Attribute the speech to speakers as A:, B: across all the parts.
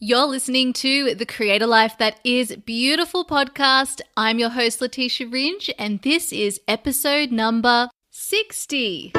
A: You're listening to the Creator Life That Is Beautiful podcast. I'm your host, Leticia Ringe, and this is episode number 60.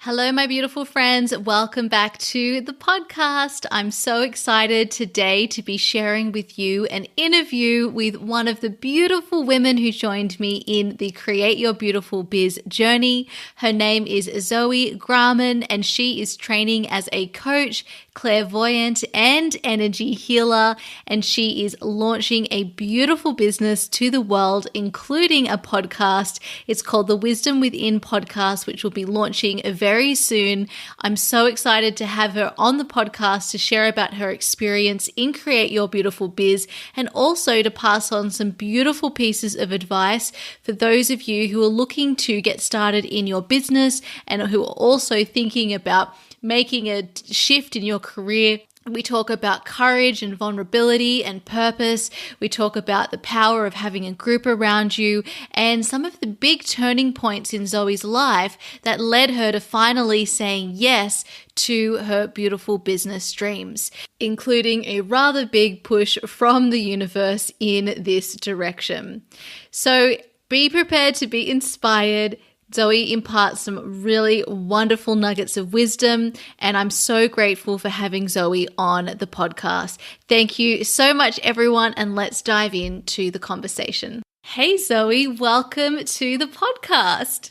A: Hello, my beautiful friends. Welcome back to the podcast. I'm so excited today to be sharing with you an interview with one of the beautiful women who joined me in the Create Your Beautiful Biz journey. Her name is Zoe Graman, and she is training as a coach, clairvoyant, and energy healer. And she is launching a beautiful business to the world, including a podcast. It's called the Wisdom Within podcast, which will be launching very soon. I'm so excited to have her on the podcast to share about her experience in Create Your Beautiful Biz, and also to pass on some beautiful pieces of advice for those of you who are looking to get started in your business and who are also thinking about making a shift in your career. We talk about courage and vulnerability and purpose. We talk about the power of having a group around you and some of the big turning points in Zoe's life that led her to finally saying yes to her beautiful business dreams, including a rather big push from the universe in this direction. So be prepared to be inspired. Zoe imparts some really wonderful nuggets of wisdom, and I'm so grateful for having Zoe on the podcast. Thank you so much, everyone, and let's dive into the conversation. Hey, Zoe, welcome to the podcast.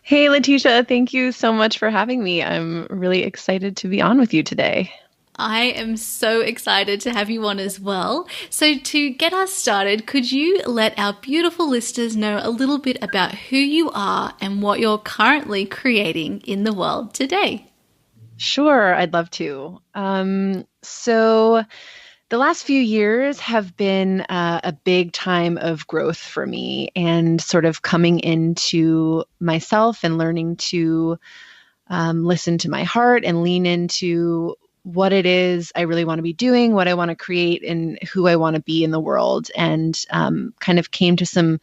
B: Hey, Leticia, thank you so much for having me. I'm really excited to be on with you today.
A: I am so excited to have you on as well. So to get us started, could you let our beautiful listeners know a little bit about who you are and what you're currently creating in the world today?
B: Sure, I'd love to. So the last few years have been a big time of growth for me and sort of coming into myself and learning to listen to my heart and lean into what it is I really want to be doing, what I want to create, and who I want to be in the world. And kind of came to some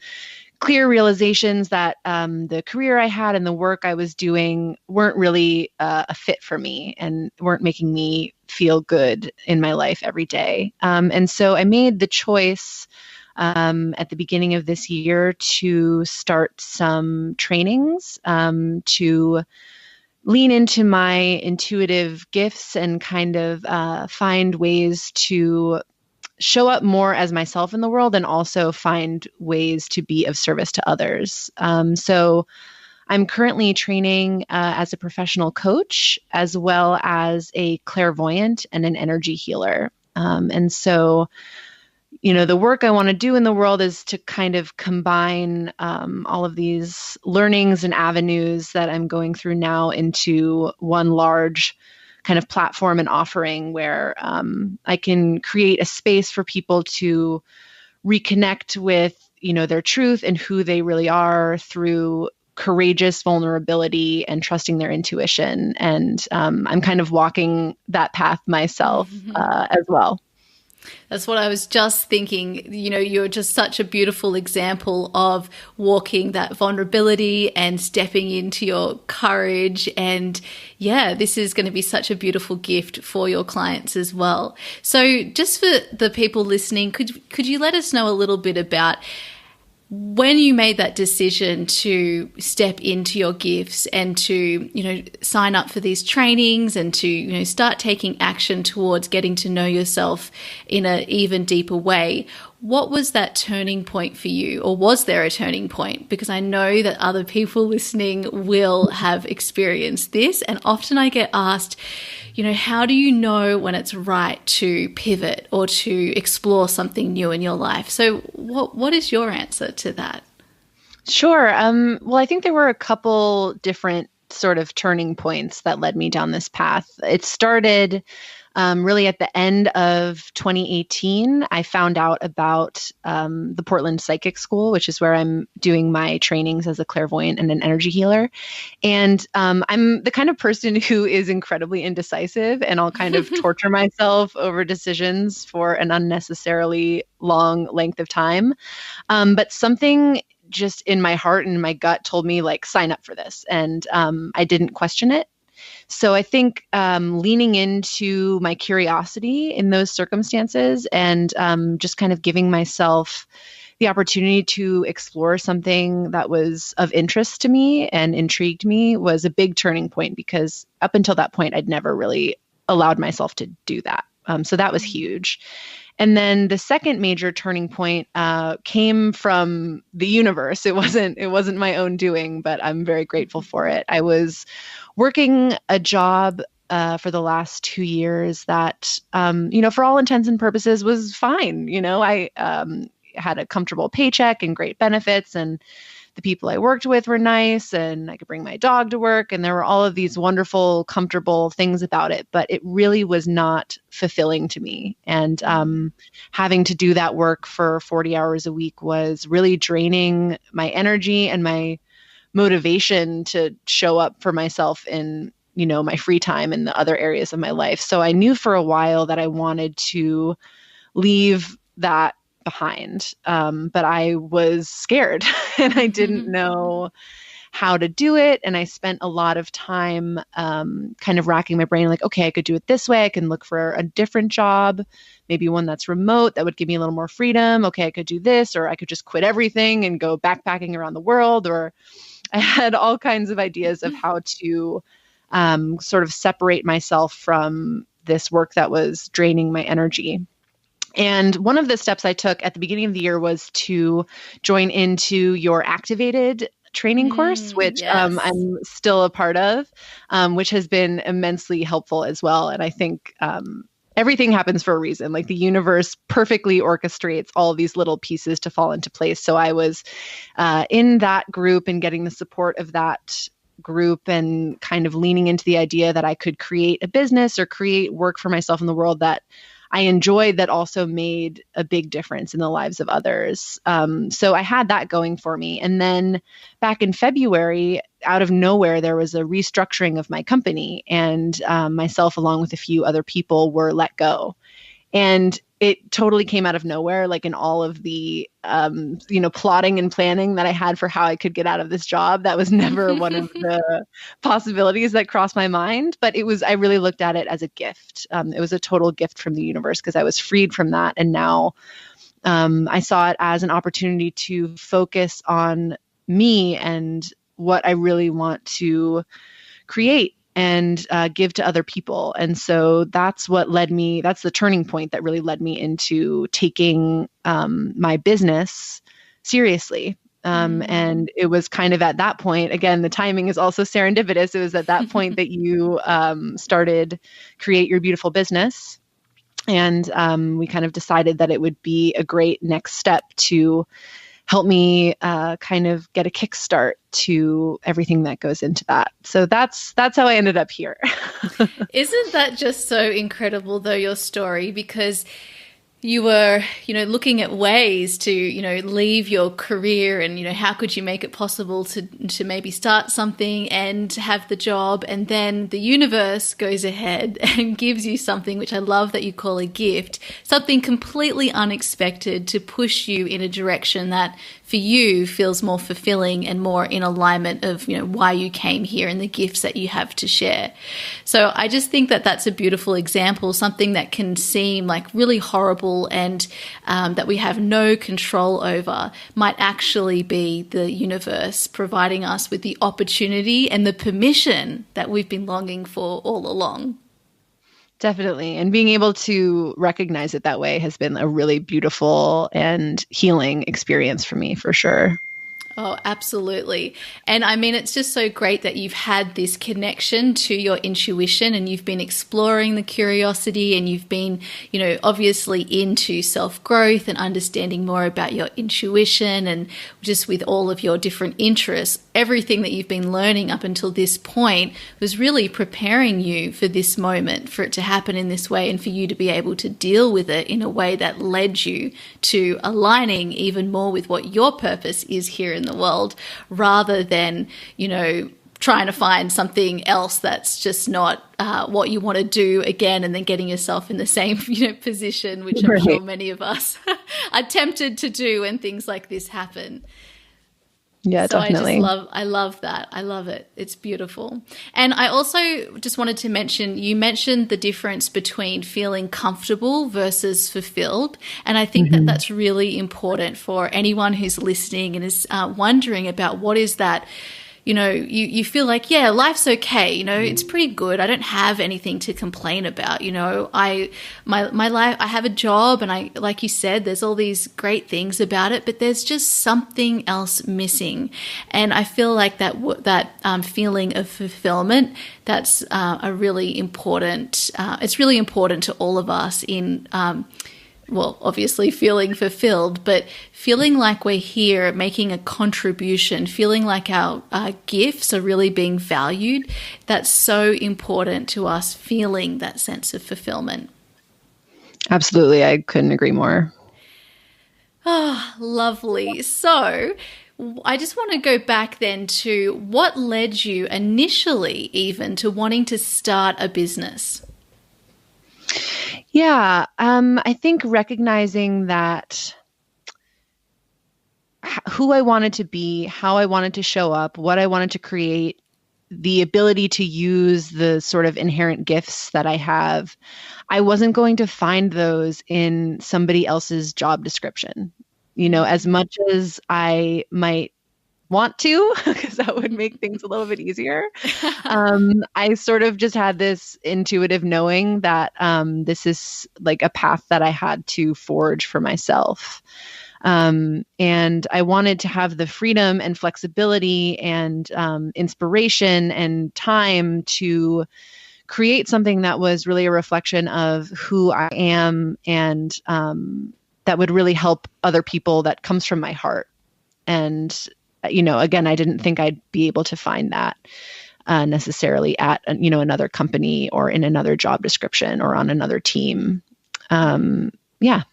B: clear realizations that the career I had and the work I was doing weren't really a fit for me and weren't making me feel good in my life every day. And so I made the choice at the beginning of this year to start some trainings to lean into my intuitive gifts and kind of find ways to show up more as myself in the world and also find ways to be of service to others. So I'm currently training as a professional coach, as well as a clairvoyant and an energy healer. And so the work I want to do in the world is to kind of combine all of these learnings and avenues that I'm going through now into one large kind of platform and offering where I can create a space for people to reconnect with, their truth and who they really are through courageous vulnerability and trusting their intuition. And I'm kind of walking that path myself as well.
A: That's what I was just thinking. You're just such a beautiful example of walking that vulnerability and stepping into your courage. And yeah, this is going to be such a beautiful gift for your clients as well. So just for the people listening, could you let us know a little bit about when you made that decision to step into your gifts and to, sign up for these trainings and to, start taking action towards getting to know yourself in an even deeper way? What was that turning point for you, or was there a turning point? Because I know that other people listening will have experienced this, and often I get asked, how do you know when it's right to pivot or to explore something new in your life? So what is your answer to that?
B: Sure. Well, I think there were a couple different sort of turning points that led me down this path. It started really at the end of 2018, I found out about the Portland Psychic School, which is where I'm doing my trainings as a clairvoyant and an energy healer. And I'm the kind of person who is incredibly indecisive, and I'll kind of torture myself over decisions for an unnecessarily long length of time. But something just in my heart and my gut told me, like, sign up for this. And I didn't question it. So I think leaning into my curiosity in those circumstances and just kind of giving myself the opportunity to explore something that was of interest to me and intrigued me was a big turning point, because up until that point, I'd never really allowed myself to do that. So that was huge. And then the second major turning point came from the universe. It wasn't my own doing, but I'm very grateful for it. I was working a job for the last 2 years that, for all intents and purposes was fine. I had a comfortable paycheck and great benefits, and the people I worked with were nice, and I could bring my dog to work, and there were all of these wonderful, comfortable things about it, but it really was not fulfilling to me. And having to do that work for 40 hours a week was really draining my energy and my motivation to show up for myself in, my free time and the other areas of my life. So I knew for a while that I wanted to leave that behind. But I was scared and I didn't know how to do it. And I spent a lot of time kind of racking my brain, like, okay, I could do it this way. I can look for a different job, maybe one that's remote that would give me a little more freedom. Okay, I could do this, or I could just quit everything and go backpacking around the world. Or I had all kinds of ideas of how to sort of separate myself from this work that was draining my energy. And one of the steps I took at the beginning of the year was to join into your activated training course, which
A: yes.
B: I'm still a part of, which has been immensely helpful as well. And I think everything happens for a reason. Like, the universe perfectly orchestrates all these little pieces to fall into place. So I was in that group and getting the support of that group and kind of leaning into the idea that I could create a business or create work for myself in the world that I enjoyed, that also made a big difference in the lives of others. So I had that going for me. And then back in February, out of nowhere, there was a restructuring of my company, and myself, along with a few other people, were let go. And it totally came out of nowhere, like in all of the, plotting and planning that I had for how I could get out of this job. That was never one of the possibilities that crossed my mind, but I really looked at it as a gift. It was a total gift from the universe, because I was freed from that. And now I saw it as an opportunity to focus on me and what I really want to create and give to other people. And so that's the turning point that really led me into taking my business seriously. And it was kind of at that point, again, the timing is also serendipitous. It was at that point that you started Create Your Beautiful Business. And we kind of decided that it would be a great next step to help me kind of get a kickstart to everything that goes into that. So that's how I ended up here.
A: Isn't that just so incredible, though, your story? Because you were, looking at ways to, leave your career and, how could you make it possible to maybe start something and have the job. And then the universe goes ahead and gives you something, which I love that you call a gift, something completely unexpected to push you in a direction that for you feels more fulfilling and more in alignment of, why you came here and the gifts that you have to share. So I just think that that's a beautiful example, something that can seem like really horrible and that we have no control over might actually be the universe providing us with the opportunity and the permission that we've been longing for all along.
B: Definitely. And being able to recognize it that way has been a really beautiful and healing experience for me, for sure.
A: Oh, absolutely. And I mean, it's just so great that you've had this connection to your intuition and you've been exploring the curiosity and you've been, obviously into self-growth and understanding more about your intuition and just with all of your different interests. Everything that you've been learning up until this point was really preparing you for this moment, for it to happen in this way and for you to be able to deal with it in a way that led you to aligning even more with what your purpose is here in the world, rather than, trying to find something else that's just not what you want to do again and then getting yourself in the same, position, which I'm sure many of us are tempted to do when things like this happen.
B: Yeah,
A: so
B: definitely.
A: I love that. I love it. It's beautiful. And I also just wanted to mention, you mentioned the difference between feeling comfortable versus fulfilled. And I think that that's really important for anyone who's listening and is wondering about what is that. You feel like, yeah, life's okay. It's pretty good. I don't have anything to complain about. My life, I have a job and like you said, there's all these great things about it, but there's just something else missing. And I feel like that feeling of fulfillment, that's a really important, it's really important to all of us in, obviously feeling fulfilled, but feeling like we're here making a contribution, feeling like our gifts are really being valued. That's so important to us, feeling that sense of fulfillment.
B: Absolutely. I couldn't agree more.
A: Oh, lovely. So I just want to go back then to what led you initially even to wanting to start a business?
B: Yeah, I think recognizing that who I wanted to be, how I wanted to show up, what I wanted to create, the ability to use the sort of inherent gifts that I have, I wasn't going to find those in somebody else's job description. As much as I might want to, because that would make things a little bit easier. I sort of just had this intuitive knowing that this is like a path that I had to forge for myself. And I wanted to have the freedom and flexibility and inspiration and time to create something that was really a reflection of who I am and that would really help other people, that comes from my heart. And again, I didn't think I'd be able to find that necessarily at, another company or in another job description or on another team. Yeah.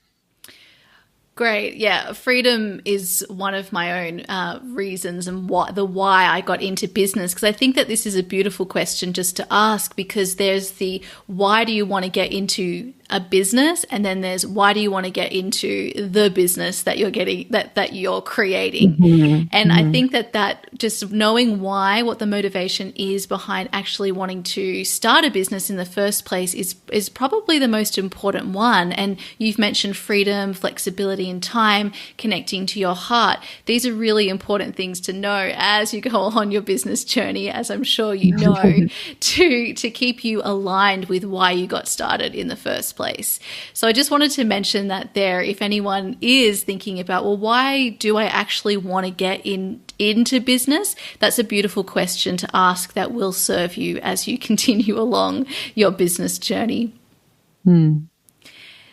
A: Great. Yeah. Freedom is one of my own reasons and why I got into business. Because I think that this is a beautiful question just to ask, because there's the why do you want to get into a business, and then there's why do you want to get into the business that you're getting that you're creating. And I think that just knowing why, what the motivation is behind actually wanting to start a business in the first place is probably the most important one. And you've mentioned freedom, flexibility and time, connecting to your heart. These are really important things to know as you go on your business journey, as I'm sure you know, to keep you aligned with why you got started in the first place. So I just wanted to mention that there, if anyone is thinking about, well, why do I actually want to get into business? That's a beautiful question to ask that will serve you as you continue along your business journey.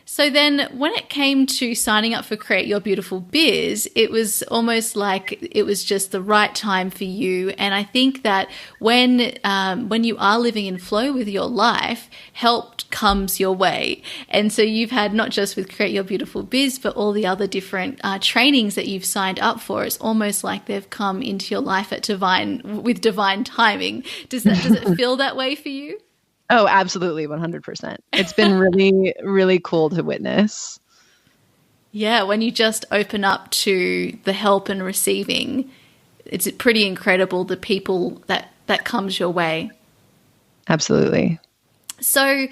A: So then when it came to signing up for Create Your Beautiful Biz, it was almost like it was just the right time for you. And I think that when you are living in flow with your life, help comes your way. And so you've had not just with Create Your Beautiful Biz, but all the other different trainings that you've signed up for. It's almost like they've come into your life with divine timing. Does it feel that way for you?
B: Oh, absolutely. 100%. It's been really, really cool to witness.
A: Yeah. When you just open up to the help and receiving, it's pretty incredible, the people that comes your way.
B: Absolutely.
A: So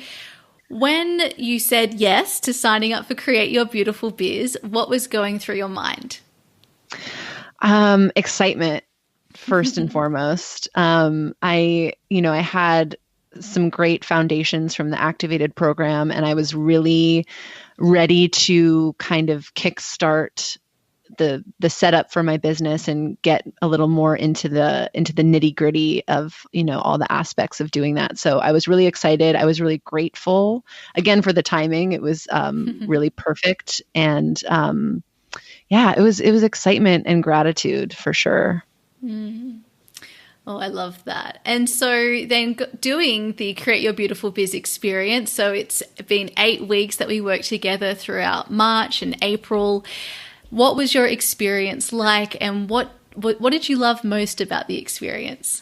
A: when you said yes to signing up for Create Your Beautiful Biz, what was going through your mind?
B: Excitement, first and foremost. I had some great foundations from the activated program, and I was really ready to kind of kickstart the setup for my business and get a little more into the nitty gritty of, all the aspects of doing that. So I was really excited. I was really grateful again for the timing. It was really perfect. And yeah, it was excitement and gratitude for sure.
A: Mm. Oh, I love that. And so then doing the Create Your Beautiful Biz experience. So it's been 8 weeks that we worked together throughout March and April. What was your experience like, and what did you love most about the experience?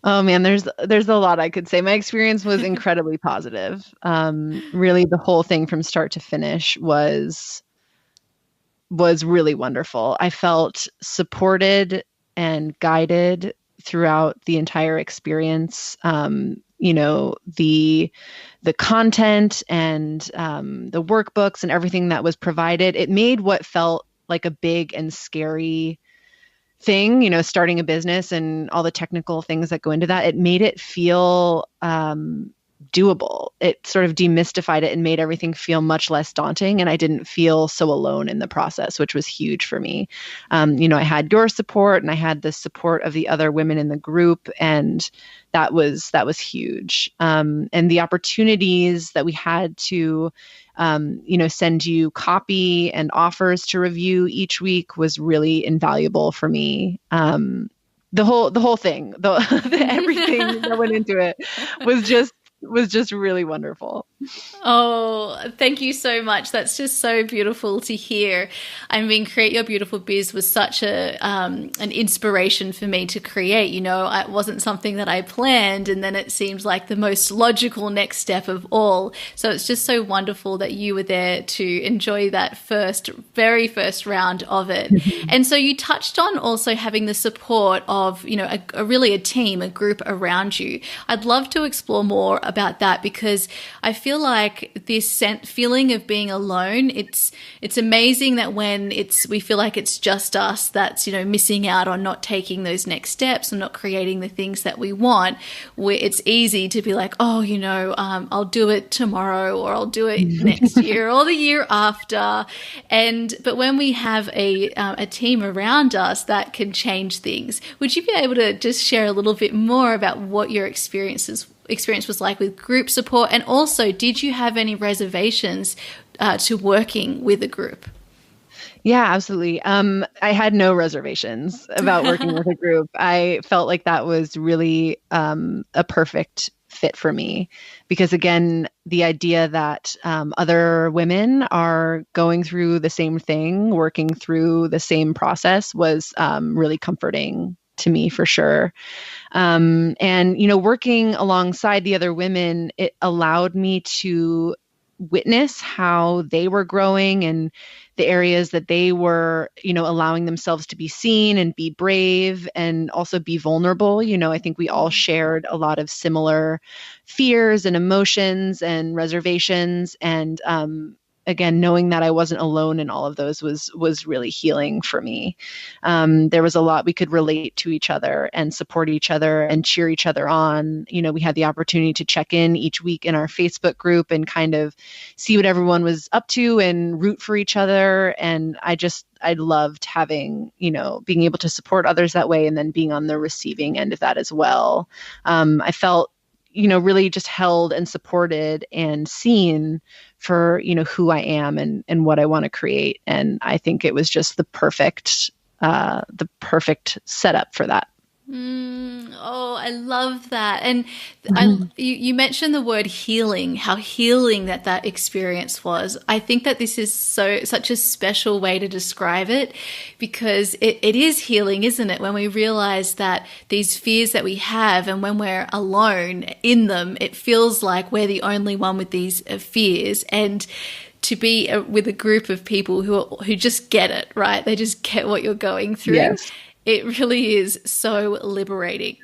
B: Oh man, there's a lot I could say. My experience was incredibly positive. Really, the whole thing from start to finish was really wonderful. I felt supported and guided throughout the entire experience. The content and the workbooks and everything that was provided, it made what felt like a big and scary thing, starting a business and all the technical things that go into that, it made it feel doable. It sort of demystified it and made everything feel much less daunting. And I didn't feel so alone in the process, which was huge for me. I had your support and I had the support of the other women in the group. And that was huge. And the opportunities that we had to, send you copy and offers to review each week was really invaluable for me. The whole thing, everything that went into it was just really wonderful.
A: Oh, thank you so much. That's just so beautiful to hear. I mean, Create Your Beautiful Biz was such an inspiration for me to create. It wasn't something that I planned, and then it seemed like the most logical next step of all. So it's just so wonderful that you were there to enjoy that very first round of it. And so you touched on also having the support of, really a team, a group around you. I'd love to explore more about that, because I feel like this feeling of being alone, it's amazing that when we feel like it's just us that's, missing out on not taking those next steps and not creating the things that we want, where it's easy to be like, oh, I'll do it tomorrow, or I'll do it next year or the year after. But when we have a team around us that can change things, would you be able to just share a little bit more about what your experience was like with group support? And also, did you have any reservations to working with a group?
B: Yeah, absolutely. I had no reservations about working with a group. I felt like that was really a perfect fit for me, because again, the idea that other women are going through the same thing, working through the same process was really comforting to me for sure. And, working alongside the other women, it allowed me to witness how they were growing and the areas that they were, allowing themselves to be seen and be brave and also be vulnerable. I think we all shared a lot of similar fears and emotions and reservations. And, again, knowing that I wasn't alone in all of those was really healing for me. There was a lot we could relate to each other and support each other and cheer each other on. We had the opportunity to check in each week in our Facebook group and kind of see what everyone was up to and root for each other. And I loved having, being able to support others that way and then being on the receiving end of that as well. I felt really just held and supported and seen for, who I am and what I want to create. And I think it was just the perfect setup for that.
A: Oh, I love that. And you mentioned the word healing, how healing that experience was. I think that this is such a special way to describe it, because it is healing, isn't it? When we realize that these fears that we have, and when we're alone in them, it feels like we're the only one with these fears. And to be with a group of people who just get it, right? They just get what you're going through.
B: Yes.
A: It really is so liberating.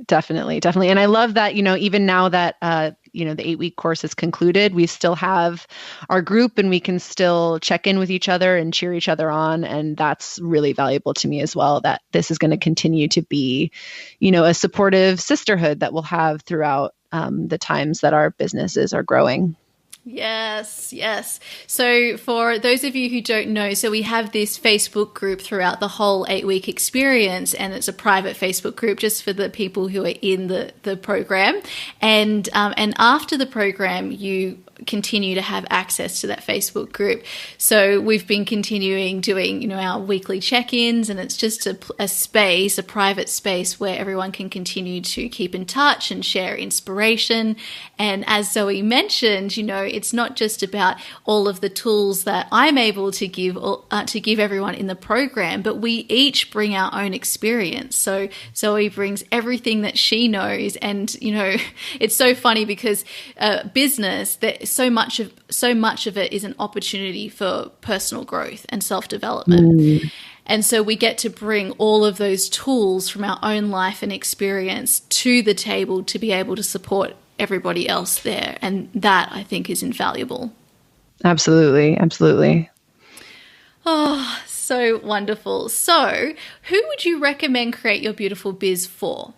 B: Definitely. And I love that, even now that, the 8-week course is concluded, we still have our group and we can still check in with each other and cheer each other on. And that's really valuable to me as well, that this is going to continue to be, a supportive sisterhood that we'll have throughout the times that our businesses are growing.
A: Yes, yes. So for those of you who don't know, so we have this Facebook group throughout the whole 8-week experience, and it's a private Facebook group just for the people who are in the program. And after the program, you continue to have access to that Facebook group. So we've been continuing doing, our weekly check-ins, and it's just a space, a private space where everyone can continue to keep in touch and share inspiration. And as Zoe mentioned, it's not just about all of the tools that I'm able to give everyone in the program, but we each bring our own experience. So Zoe brings everything that she knows, and it's so funny because business, that so much of it is an opportunity for personal growth and self-development. And so we get to bring all of those tools from our own life and experience to the table to be able to support everybody else there. And that, I think, is invaluable.
B: Absolutely. Absolutely.
A: Oh, so wonderful. So who would you recommend Create Your Beautiful Biz for?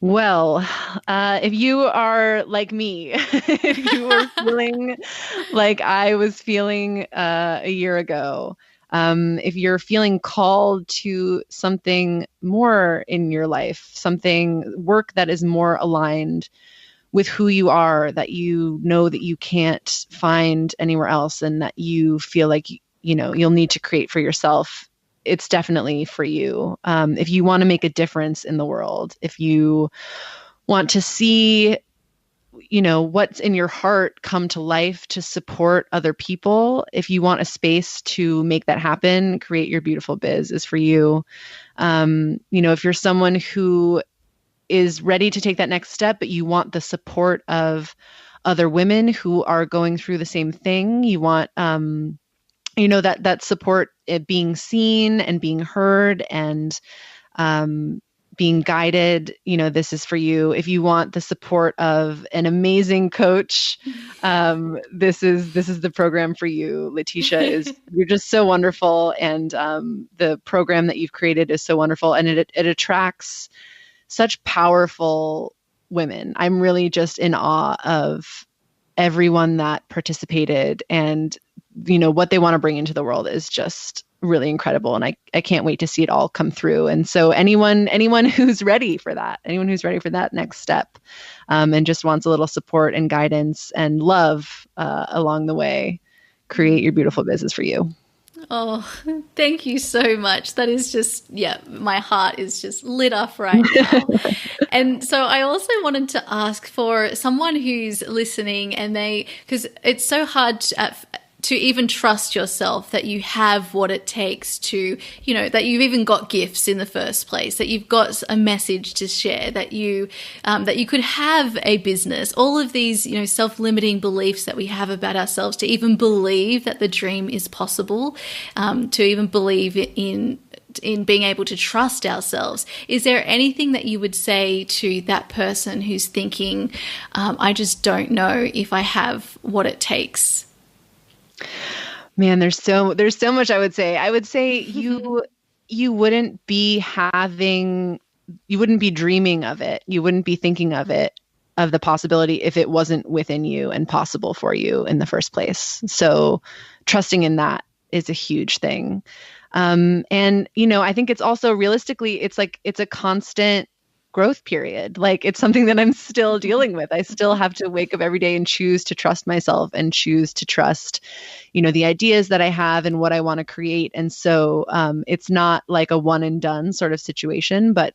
B: Well, if you are like me, if you were feeling like I was feeling a year ago, if you're feeling called to something more in your life, work that is more aligned with who you are, that you know that you can't find anywhere else, and that you feel like, you'll need to create for yourself, it's definitely for you. If you want to make a difference in the world, if you want to see, what's in your heart come to life to support other people, if you want a space to make that happen, Create Your Beautiful Biz is for you. If you're someone who is ready to take that next step, but you want the support of other women who are going through the same thing, you want, that support, being seen and being heard and being guided, this is for you. If you want the support of an amazing coach, this is the program for you. Leticia, you're just so wonderful, and the program that you've created is so wonderful, and it attracts such powerful women. I'm really just in awe of everyone that participated, and what they want to bring into the world is just really incredible. And I can't wait to see it all come through. And so anyone who's ready for that next step, and just wants a little support and guidance and love along the way, Create Your Beautiful Business for you.
A: Oh, thank you so much. That is just, my heart is just lit up right now. And so I also wanted to ask for someone who's listening, and because it's so hard to even trust yourself that you have what it takes to, that you've even got gifts in the first place, that you've got a message to share, that you could have a business, all of these, self-limiting beliefs that we have about ourselves, to even believe that the dream is possible, to even believe in being able to trust ourselves. Is there anything that you would say to that person who's thinking, I just don't know if I have what it takes?
B: Man, there's so much I would say. I would say you wouldn't be dreaming of it. You wouldn't be thinking of the possibility, if it wasn't within you and possible for you in the first place. So trusting in that is a huge thing. And I think it's also, realistically, it's a constant growth period. Like, it's something that I'm still dealing with. I still have to wake up every day and choose to trust myself and choose to trust, the ideas that I have and what I want to create. And so it's not like a one and done sort of situation, but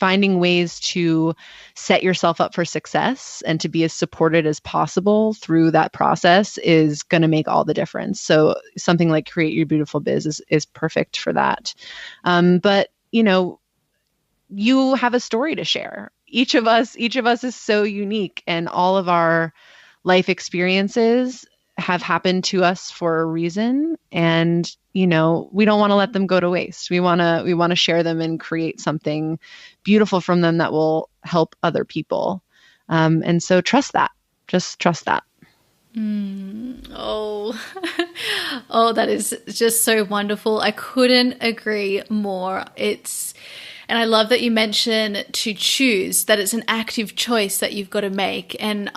B: finding ways to set yourself up for success and to be as supported as possible through that process is going to make all the difference. So something like Create Your Beautiful Biz is perfect for that. But you have a story to share. Each of us is so unique, and all of our life experiences have happened to us for a reason. And, we don't want to let them go to waste. We want to share them and create something beautiful from them that will help other people. And so trust that. Just trust that.
A: Oh, that is just so wonderful. I couldn't agree more. And I love that you mentioned to choose, that it's an active choice that you've got to make. And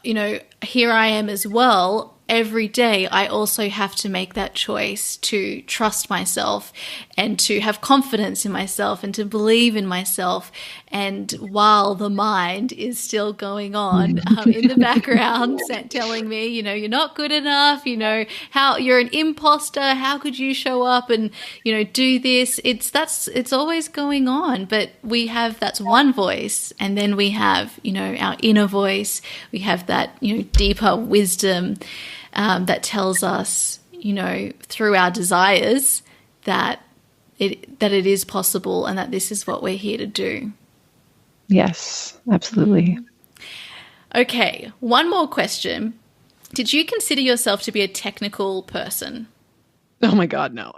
A: here I am as well. Every day, I also have to make that choice to trust myself and to have confidence in myself and to believe in myself. And while the mind is still going on in the background, telling me, you're not good enough, how you're an imposter, how could you show up and, do this? It's always going on. But that's one voice. And then we have, our inner voice. We have that, deeper wisdom that tells us, through our desires that it is possible and that this is what we're here to do.
B: Yes, absolutely.
A: Okay, one more question. Did you consider yourself to be a technical person?
B: Oh my God, no.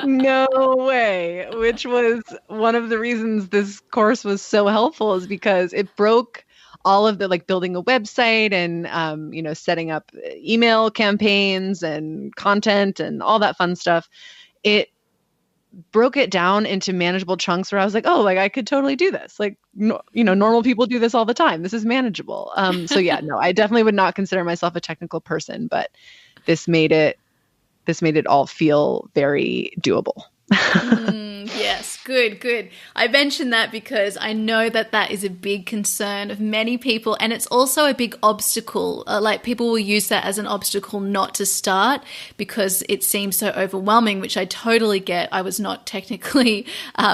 B: No way. Which was one of the reasons this course was so helpful, is because it broke all of the building a website and, setting up email campaigns and content and all that fun stuff. It broke it down into manageable chunks where I was like, oh, I could totally do this. Normal people do this all the time. This is manageable. So yeah, no, I definitely would not consider myself a technical person, but this made it all feel very doable.
A: Yes, good. I mentioned that because I know that is a big concern of many people, and it's also a big obstacle. People will use that as an obstacle not to start because it seems so overwhelming, which I totally get. I was not technically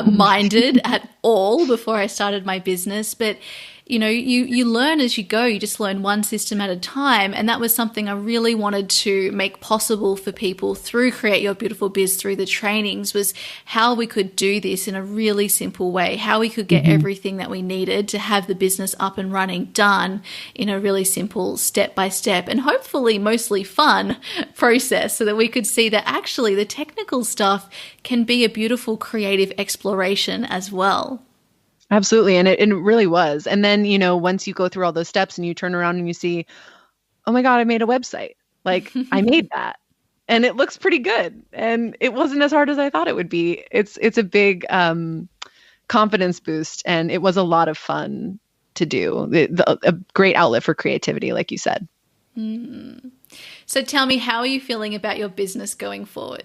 A: minded at all before I started my business, but you learn as you go. You just learn one system at a time. And that was something I really wanted to make possible for people through Create Your Beautiful Biz, through the trainings, was how we could do this in a really simple way, how we could get everything that we needed to have the business up and running done in a really simple step-by-step and hopefully mostly fun process, so that we could see that actually the technical stuff can be a beautiful creative exploration as well.
B: Absolutely. And it really was. And then, once you go through all those steps and you turn around and you see, oh my God, I made a website. I made that and it looks pretty good. And it wasn't as hard as I thought it would be. It's a big confidence boost. And it was a lot of fun to do. A great outlet for creativity, like you said.
A: So tell me, how are you feeling about your business going forward?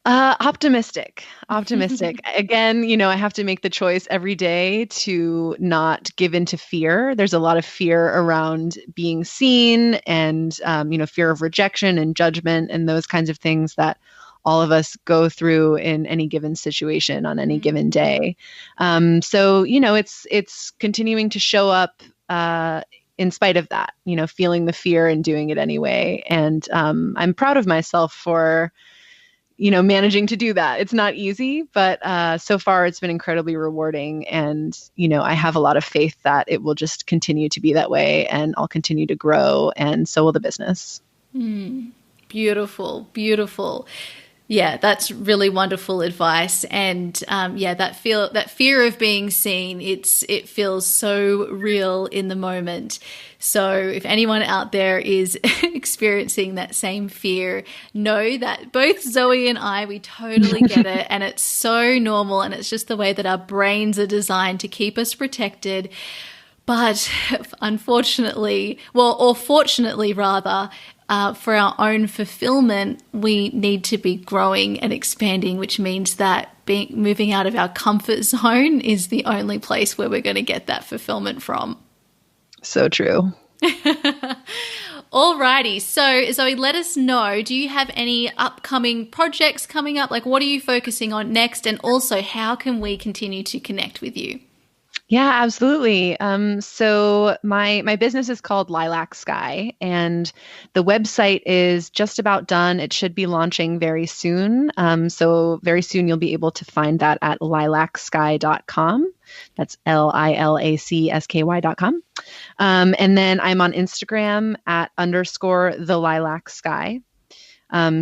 B: Optimistic. Again, I have to make the choice every day to not give into fear. There's a lot of fear around being seen and, fear of rejection and judgment and those kinds of things that all of us go through in any given situation on any given day. So, it's continuing to show up, in spite of that, feeling the fear and doing it anyway. And, I'm proud of myself for managing to do that. It's not easy, but so far it's been incredibly rewarding. And, I have a lot of faith that it will just continue to be that way and I'll continue to grow, and so will the business.
A: Beautiful, beautiful. Yeah, that's really wonderful advice. And that fear of being seen, it feels so real in the moment. So if anyone out there is experiencing that same fear, know that both Zoe and I, we totally get it. And it's so normal. And it's just the way that our brains are designed to keep us protected. But unfortunately, or fortunately rather, for our own fulfillment, we need to be growing and expanding, which means that moving out of our comfort zone is the only place where we're going to get that fulfillment from.
B: So true.
A: Alrighty. So Zoe, let us know, do you have any upcoming projects coming up? What are you focusing on next? And also, how can we continue to connect with you?
B: Yeah, absolutely. So my business is called Lilac Sky, and the website is just about done. It should be launching very soon. So very soon you'll be able to find that at lilacsky.com. That's lilacsky.com. And then I'm on Instagram at _the Lilac Sky.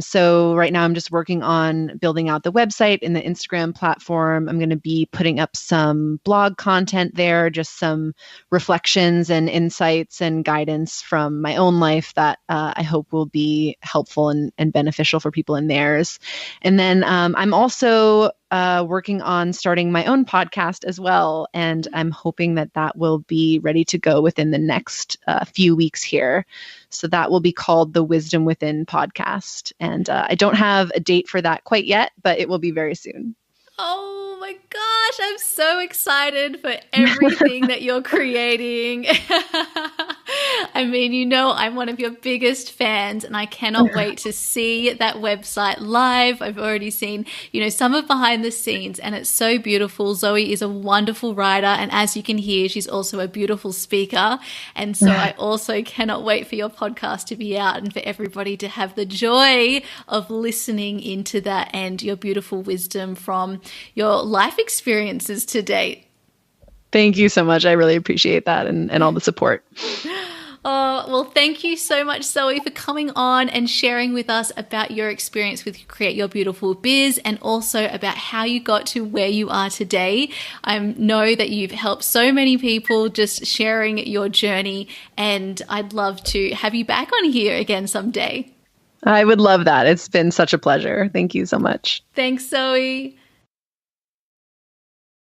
B: So right now I'm just working on building out the website and the Instagram platform. I'm going to be putting up some blog content there, just some reflections and insights and guidance from my own life that I hope will be helpful and beneficial for people in theirs. And then I'm also working on starting my own podcast as well. And I'm hoping that that will be ready to go within the next few weeks here. So that will be called the Wisdom Within podcast. And I don't have a date for that quite yet, but it will be very soon.
A: Oh my gosh, I'm so excited for everything that you're creating. I mean, you know, I'm one of your biggest fans and I cannot wait to see that website live. I've already seen, you know, some of behind the scenes and it's so beautiful. Zoe is a wonderful writer and as you can hear, she's also a beautiful speaker. And so I also cannot wait for your podcast to be out and for everybody to have the joy of listening into that and your beautiful wisdom from your life experiences to date.
B: Thank you so much. I really appreciate that and all the support.
A: Oh, well, thank you so much, Zoe, for coming on and sharing with us about your experience with Create Your Beautiful Biz and also about how you got to where you are today. I know that you've helped so many people just sharing your journey, and I'd love to have you back on here again someday.
B: I would love that. It's been such a pleasure. Thank you so much.
A: Thanks, Zoe.